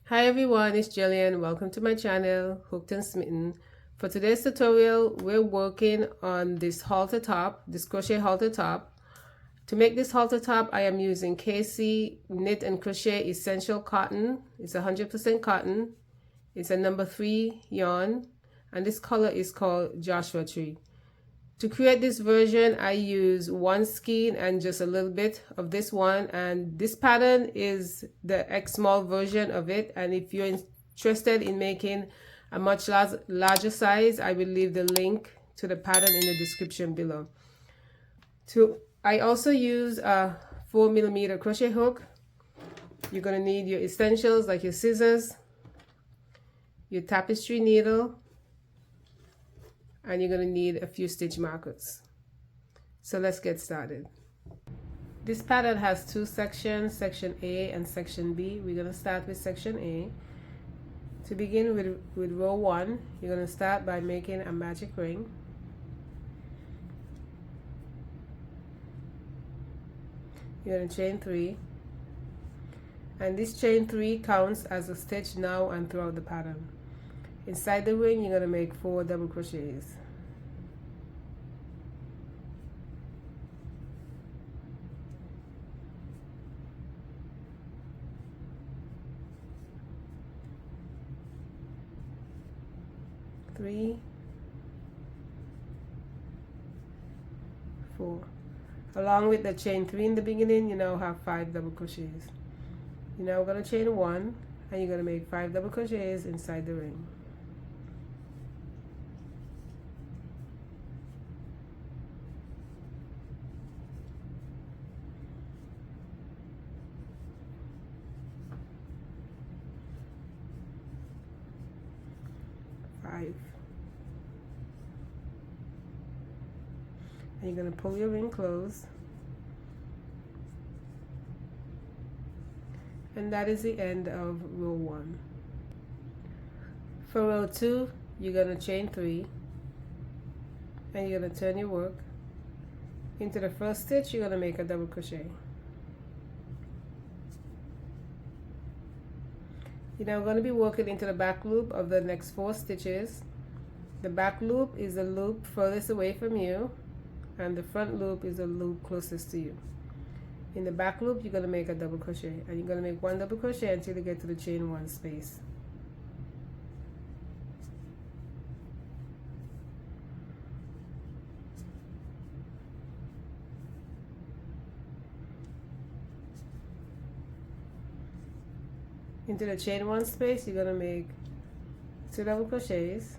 Hi everyone, it's Gillian. Welcome to my channel, Hooked and Smitten. For today's tutorial, we're working on this halter top, this crochet halter top. To make this halter top, I am using KC Knit and Crochet Essential Cotton. It's 100% cotton. It's a number 3 yarn, and this color is called Joshua Tree. To create this version, I use one skein and just a little bit of this one, and this pattern is the X small version of it. And if you're interested in making a much larger size, I will leave the link to the pattern in the description below. I also use a 4mm crochet hook. You're going to need your essentials like your scissors, your tapestry needle, and you're going to need a few stitch markers. So let's get started. This pattern has two sections, section A and section B. We're going to start with section A. To begin with row 1, you're going to start by making a magic ring. You're going to chain 3. And this chain 3 counts as a stitch now and throughout the pattern. Inside the ring, you're going to make 4 double crochets. Three, 4. Along with the chain 3 in the beginning, you now have 5 double crochets. You're now going to chain 1 and you're going to make 5 double crochets inside the ring. And you're going to pull your ring closed, and that is the end of row 1. For row 2, you're going to chain 3 and you're going to turn your work. Into the first stitch, you're going to make a double crochet. You're now going to be working into the back loop of the next 4 stitches. The back loop is the loop furthest away from you, and the front loop is the loop closest to you. In the back loop, you're going to make a double crochet, and you're going to make 1 double crochet until you get to the chain 1 space. Into the chain 1 space, you're going to make 2 double crochets,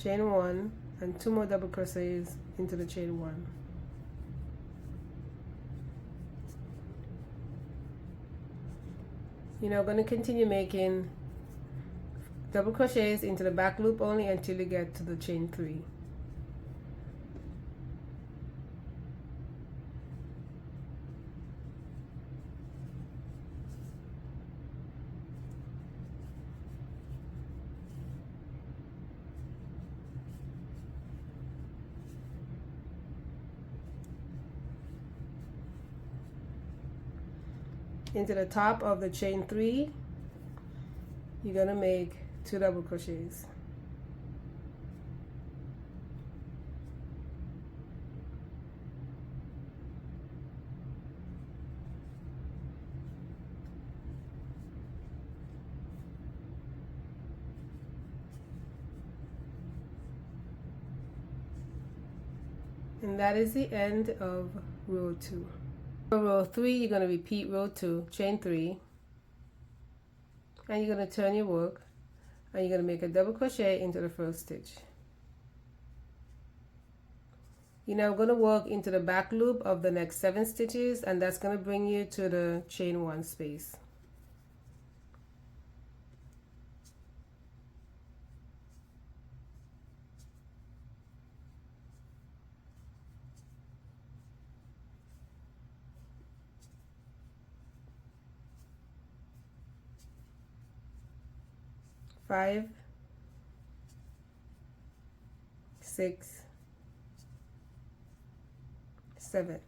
chain 1, and 2 more double crochets into the chain 1. You're now going to continue making double crochets into the back loop only until you get to the chain 3. Into the top of the chain 3, you're going to make 2 double crochets. And that is the end of row 2. For row 3, you're going to repeat row 2, chain 3, and you're going to turn your work, and you're going to make a double crochet into the first stitch. You're now going to work into the back loop of the next 7 stitches, and that's going to bring you to the chain 1 space. Five, 6, 7.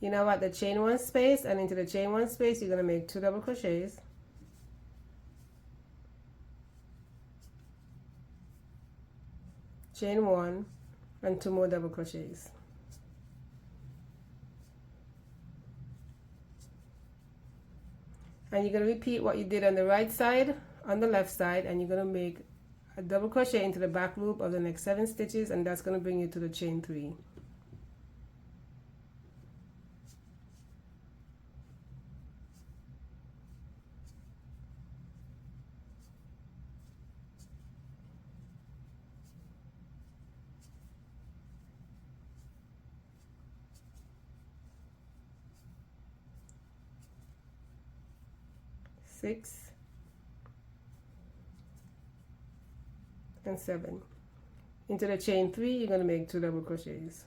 You now at the chain one space, and into the chain one space you're going to make 2 double crochets, chain one, and 2 more double crochets. And you're going to repeat what you did on the right side on the left side, and you're going to make a double crochet into the back loop of the next 7 stitches, and that's going to bring you to the chain 3. Six and 7. Into the chain 3 you're going to make 2 double crochets.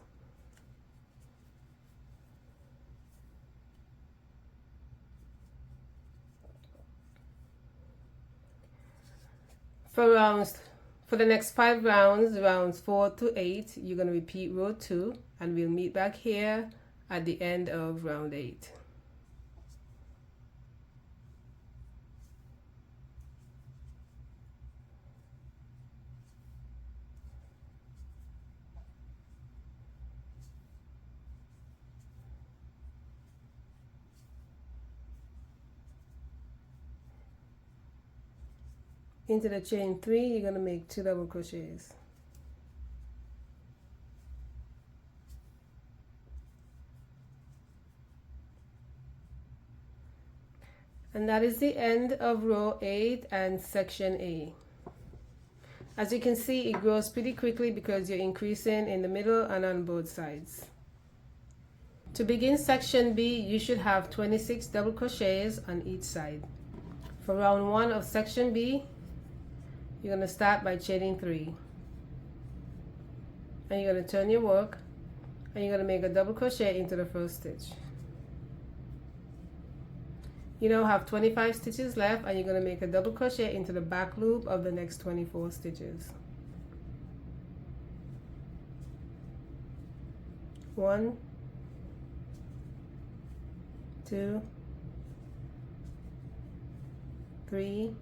For the next 5 rounds, rounds 4 to 8, you're going to repeat row 2, and we'll meet back here at the end of round 8. Into the chain 3 you're going to make 2 double crochets. And that is the end of row 8 and section A. As you can see, it grows pretty quickly because you're increasing in the middle and on both sides. To begin section B, you should have 26 double crochets on each side. For round 1 of section B, you're going to start by chaining 3, and you're going to turn your work, and you're going to make a double crochet into the first stitch. You now have 25 stitches left, and you're going to make a double crochet into the back loop of the next 24 stitches. 1, 2, 3,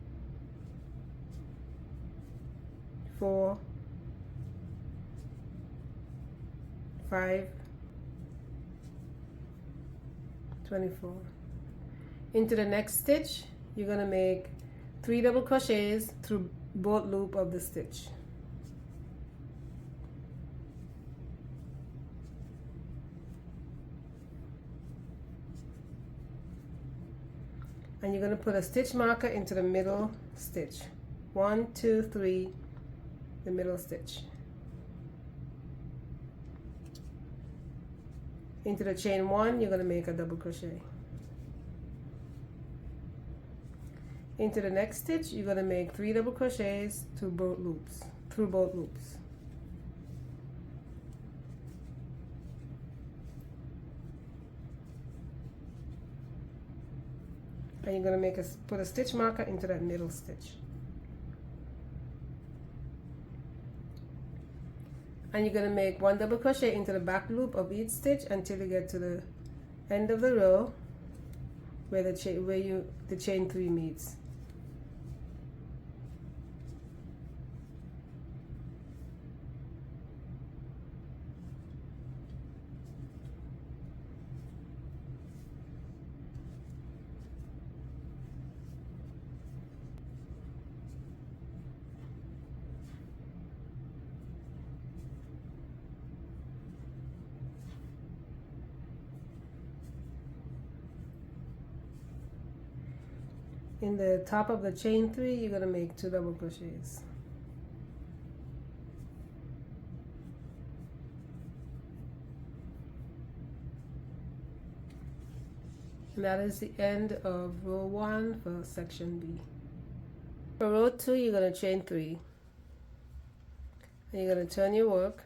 4, 5, 24. Into the next stitch you're going to make 3 double crochets through both loop of the stitch. And you're going to put a stitch marker into the middle stitch. 1, 2, 3, the middle stitch. Into the chain 1 you're going to make a double crochet. Into the next stitch you're going to make 3 double crochets through both loops. And you're going to put a stitch marker into that middle stitch. And you're going to make 1 double crochet into the back loop of each stitch until you get to the end of the row where the chain 3 meets. In the top of the chain 3 you're going to make 2 double crochets. And that is the end of row 1 for section B. For row 2 you're going to chain 3, and you're going to turn your work,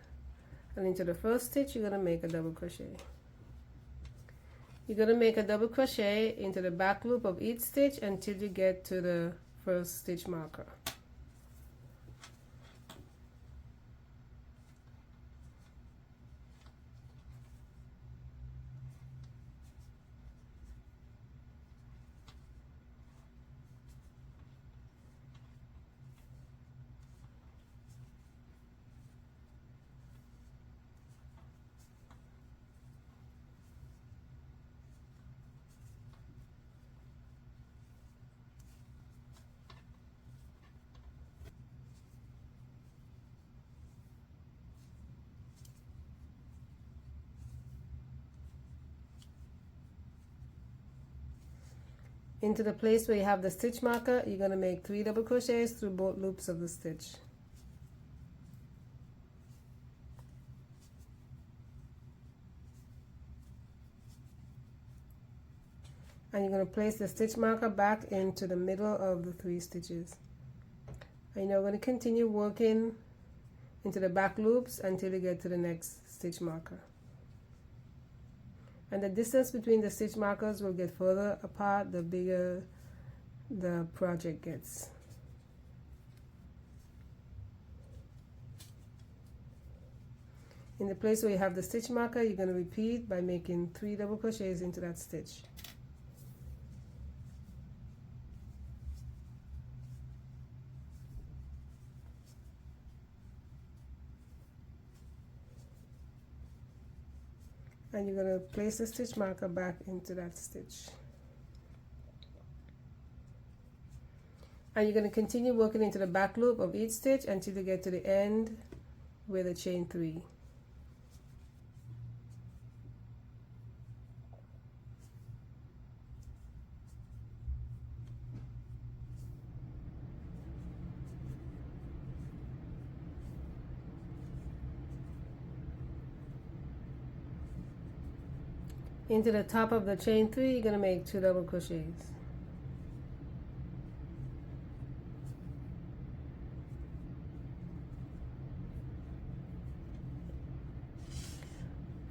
and into the first stitch you're going to make a double crochet. You're going to make a double crochet into the back loop of each stitch until you get to the first stitch marker. Into the place where you have the stitch marker, you're going to make 3 double crochets through both loops of the stitch. And you're going to place the stitch marker back into the middle of the 3 stitches. And you're going to continue working into the back loops until you get to the next stitch marker. And the distance between the stitch markers will get further apart the bigger the project gets. In the place where you have the stitch marker, you're going to repeat by making 3 double crochets into that stitch. And you're going to place the stitch marker back into that stitch. And you're going to continue working into the back loop of each stitch until you get to the end with a chain 3. Into the top of the chain 3, you're going to make 2 double crochets.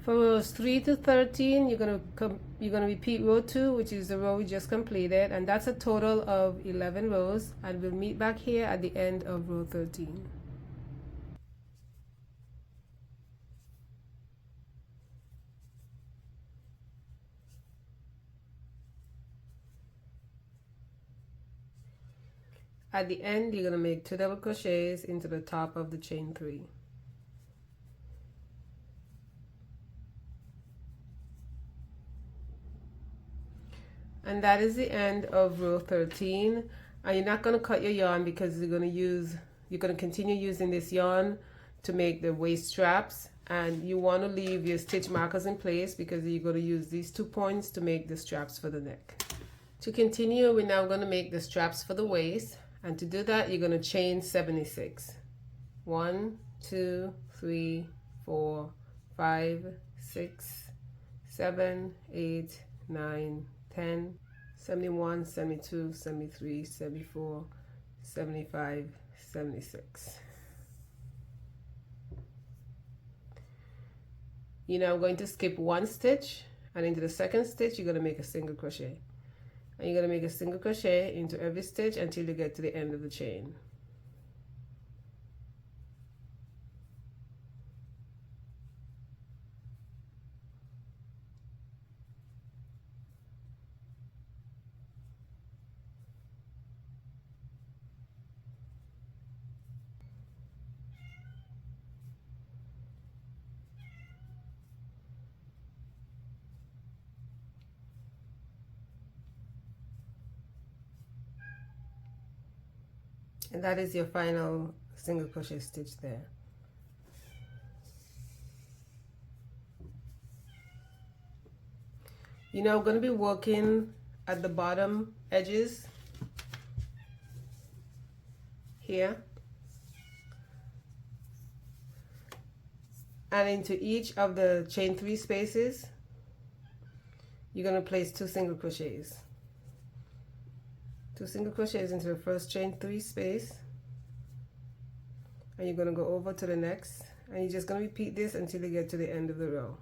For rows 3 to 13, you're going to repeat row 2, which is the row we just completed, and that's a total of 11 rows, and we'll meet back here at the end of row 13. At the end, you're going to make 2 double crochets into the top of the chain 3. And that is the end of row 13. And you're not going to cut your yarn because you're going to continue using this yarn to make the waist straps, and you want to leave your stitch markers in place because you're going to use these 2 points to make the straps for the neck. To continue, we're now going to make the straps for the waist. And to do that, you're going to chain 76. 1, 2, 3, 4, 5, 6, 7, 8, 9, 10, 71, 72, 73, 74, 75, 76. You're now going to skip 1 stitch, and into the second stitch, you're going to make a single crochet. And you're going to make a single crochet into every stitch until you get to the end of the chain. And that is your final single crochet stitch there. You're now going to be working at the bottom edges here, and into each of the chain 3 spaces you're going to place 2 single crochets. 2 single crochets into the first chain 3 space, and you're going to go over to the next, and you're just going to repeat this until you get to the end of the row.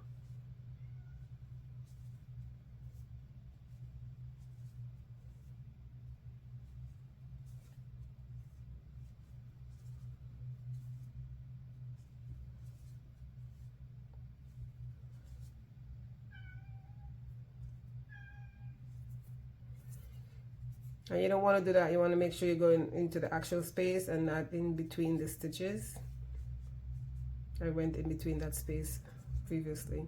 And you don't want to do that. You want to make sure you're going into the actual space and not in between the stitches. I went in between that space previously.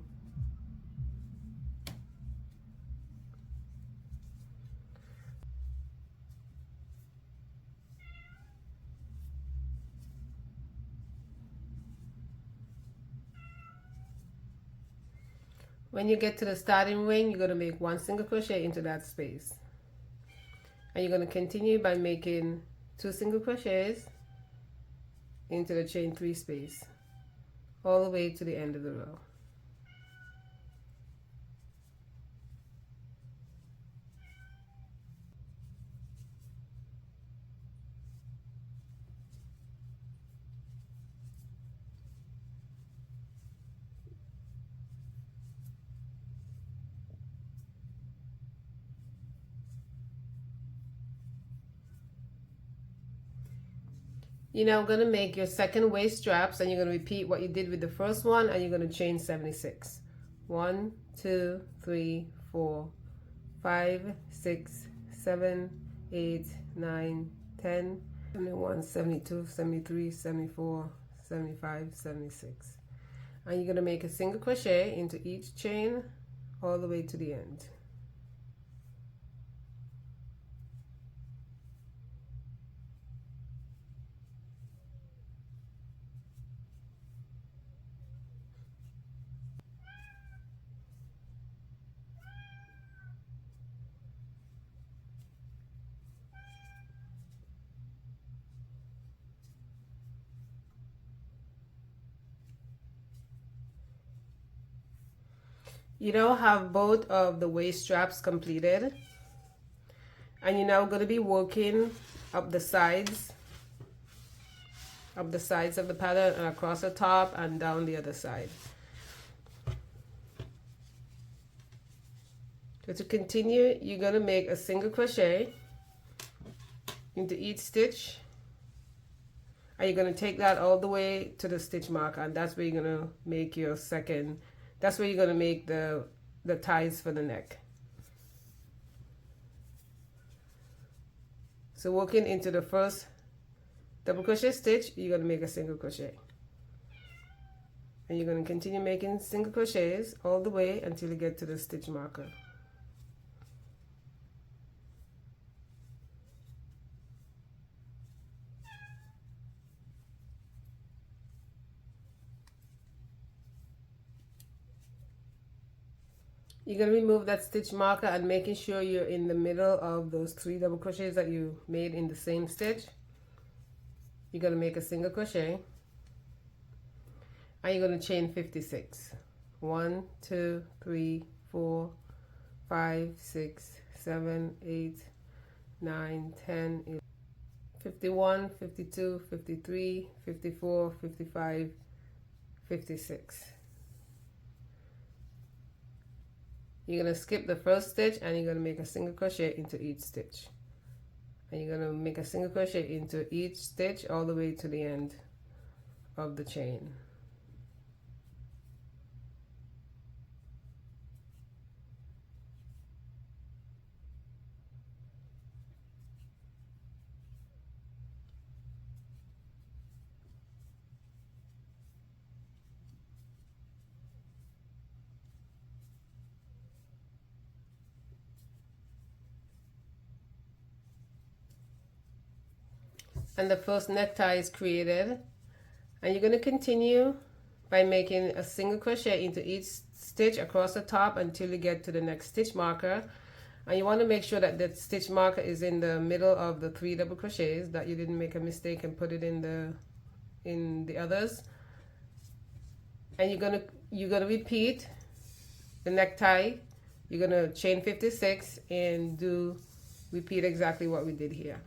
When you get to the starting ring, you're going to make 1 single crochet into that space. And you're going to continue by making 2 single crochets into the chain 3 space all the way to the end of the row. You're now going to make your second waist straps, and you're going to repeat what you did with the first one, and you're going to chain 76. 1, 2, 3, 4, 5, 6, 7, 8, 9, 10, 71, 72, 73, 74, 75, 76. And you're going to make a single crochet into each chain all the way to the end. You now have both of the waist straps completed, and you're now going to be working up the sides of the pattern and across the top and down the other side. So to continue, you're going to make a single crochet into each stitch, and you're going to take that all the way to the stitch marker, and that's where you're going to make your second. That's where you're going to make the ties for the neck. So working into the first double crochet stitch, you're going to make a single crochet. And you're going to continue making single crochets all the way until you get to the stitch marker. You're going to remove that stitch marker and making sure you're in the middle of those 3 double crochets that you made in the same stitch. You're going to make a single crochet, and you're going to chain 56. 1, 2, 3, 4, 5, 6, 7, 8, 9, 10, 11, 51, 52, 53, 54, 55, 56. You're going to skip the first stitch, and you're going to make a single crochet into each stitch. And you're going to make a single crochet into each stitch all the way to the end of the chain. And the first necktie is created, and you're going to continue by making a single crochet into each stitch across the top until you get to the next stitch marker. And you want to make sure that the stitch marker is in the middle of the 3 double crochets, that you didn't make a mistake and put it in the others. And you're gonna repeat the necktie. You're gonna chain 56 and repeat exactly what we did here.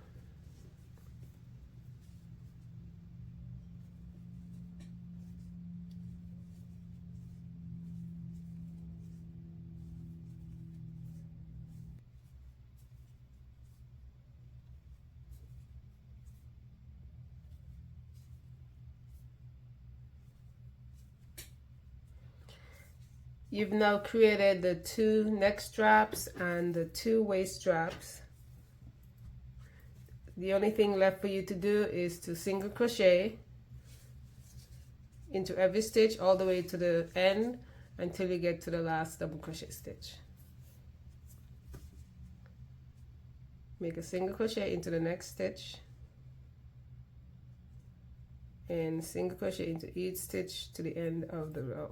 You've now created the 2 neck straps and the 2 waist straps. The only thing left for you to do is to single crochet into every stitch all the way to the end until you get to the last double crochet stitch. Make a single crochet into the next stitch and single crochet into each stitch to the end of the row.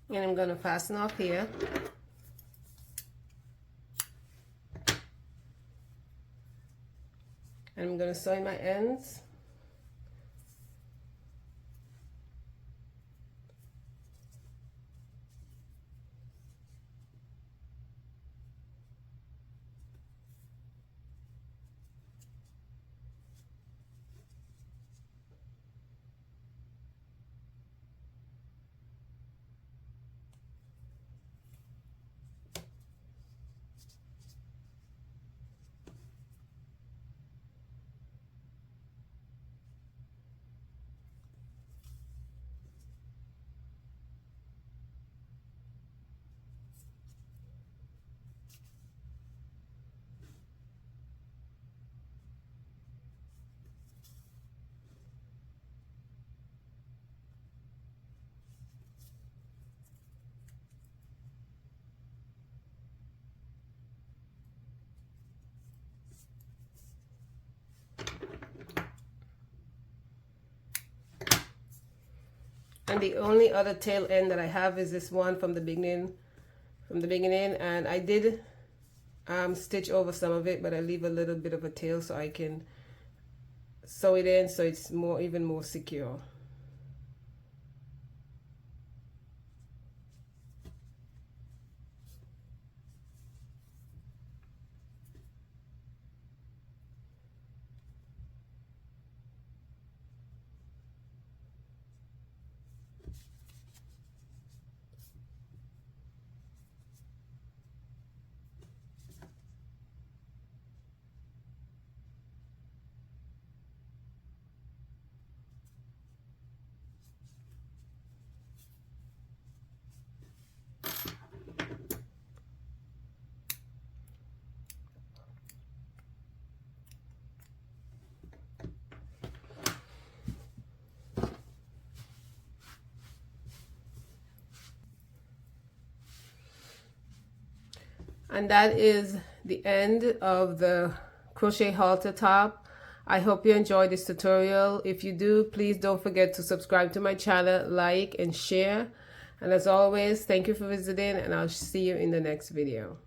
And I'm going to fasten off here. And I'm going to sew in my ends. And the only other tail end that I have is this one from the beginning, and I did stitch over some of it, but I leave a little bit of a tail so I can sew it in so it's even more secure. And that is the end of the crochet halter top. I hope you enjoyed this tutorial. If you do, please don't forget to subscribe to my channel, like and share. And as always, thank you for visiting, and I'll see you in the next video.